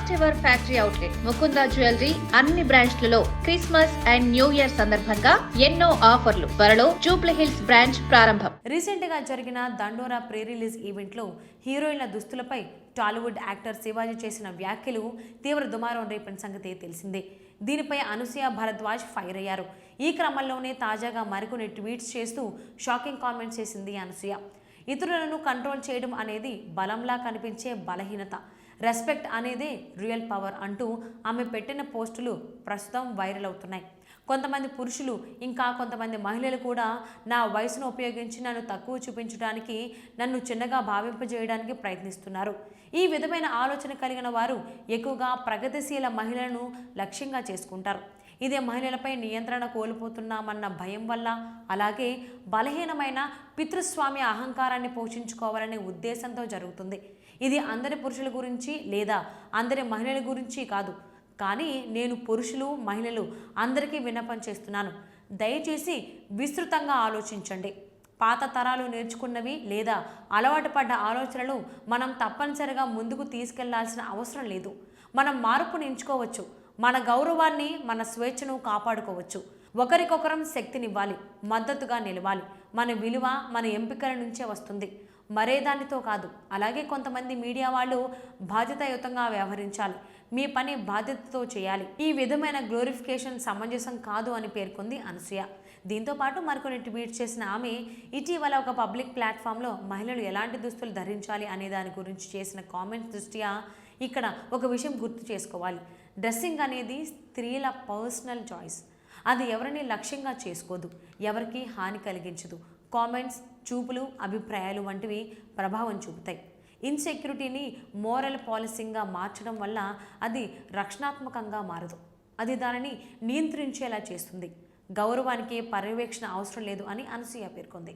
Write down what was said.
First ever factory outlet Mukunda jewellery అన్ని బ్రాంచ్లలో Christmas and new year సందర్భంగా ఎన్నో ఆఫర్లు. త్వరలో జూబ్లీ హిల్స్ బ్రాంచ్ ప్రారంభం. రీసెంట్ గా జరిగిన దండోరా ప్రీ రిలీజ్ ఈవెంట్ లో హీరోయిన్ల దుస్తులపై టాలీవుడ్ యాక్టర్ శివాజీ చేసిన వ్యాఖ్యలు తీవ్ర దుమారం రేపిన సంగతి తెలిసిందే. దీనిపై అనసూయ భరద్వాజ్ ఫైర్ అయ్యారు. ఈ క్రమంలోనే తాజాగా మరికొన్ని ట్వీట్స్ చేస్తూ షాకింగ్ కామెంట్స్ చేసింది అనసూయ. ఇతరులను కంట్రోల్ చేయడం అనేది బలంలా కనిపించే బలహీనత, రెస్పెక్ట్ అనేదే రియల్ పవర్ అంటూ ఆమె పెట్టిన పోస్టులు ప్రస్తుతం వైరల్ అవుతున్నాయి. కొంతమంది పురుషులు ఇంకా కొంతమంది మహిళలు కూడా నా వయసును ఉపయోగించి నన్ను తక్కువ చూపించడానికి, నన్ను చిన్నగా భావింపజేయడానికి ప్రయత్నిస్తున్నారు. ఈ విధమైన ఆలోచన కలిగిన వారు ఎక్కువగా ప్రగతిశీల మహిళలను లక్ష్యంగా చేసుకుంటారు. ఇదే మహిళలపై నియంత్రణ కోల్పోతున్నామన్న భయం వల్ల, అలాగే బలహీనమైన పితృస్వామ్య అహంకారాన్ని పోషించుకోవాలనే ఉద్దేశంతో జరుగుతుంది. ఇది అందరి పురుషుల గురించి లేదా అందరి మహిళల గురించి కాదు, కానీ నేను పురుషులు మహిళలు అందరికీ విన్నపం చేస్తున్నాను. దయచేసి విస్తృతంగా ఆలోచించండి. పాత తరాలు నేర్చుకున్నవి లేదా అలవాటు పడ్డ ఆలోచనలు మనం తప్పనిసరిగా ముందుకు తీసుకెళ్లాల్సిన అవసరం లేదు. మనం మార్పును ఎంచుకోవచ్చు. మన గౌరవాన్ని, మన స్వేచ్ఛను కాపాడుకోవచ్చు. ఒకరికొకరం శక్తినివ్వాలి, మద్దతుగా నిలవాలి. మన విలువ మన ఎంపికల నుంచే వస్తుంది, మరేదానితో కాదు. అలాగే కొంతమంది మీడియా వాళ్ళు బాధ్యతాయుతంగా వ్యవహరించాలి. మీ పని బాధ్యతతో చేయాలి. ఈ విధమైన గ్లోరిఫికేషన్ సమంజసం కాదు అని పేర్కొంది అనసూయ. దీంతో పాటు మరికొన్ని ట్వీట్ చేసిన ఆమె ఇటీవల ఒక పబ్లిక్ ప్లాట్ఫామ్లో మహిళలు ఎలాంటి దుస్తులు ధరించాలి అనే దాని గురించి చేసిన కామెంట్స్ దృష్ట్యా ఇక్కడ ఒక విషయం గుర్తు చేసుకోవాలి. డ్రెస్సింగ్ అనేది స్త్రీల పర్సనల్ చాయిస్. అది ఎవరిని లక్ష్యంగా చేసుకోదు, ఎవరికి హాని కలిగించదు. కామెంట్స్, చూపులు, అభిప్రాయాలు వంటివి ప్రభావం చూపుతాయి. ఇన్సెక్యూరిటీని మోరల్ పాలసింగ్గా మార్చడం వల్ల అది రక్షణాత్మకంగా మారదు, అది దానిని నియంత్రించేలా చేస్తుంది. గౌరవానికి పర్యవేక్షణ అవసరం లేదు అని అనసూయ పేర్కొంది.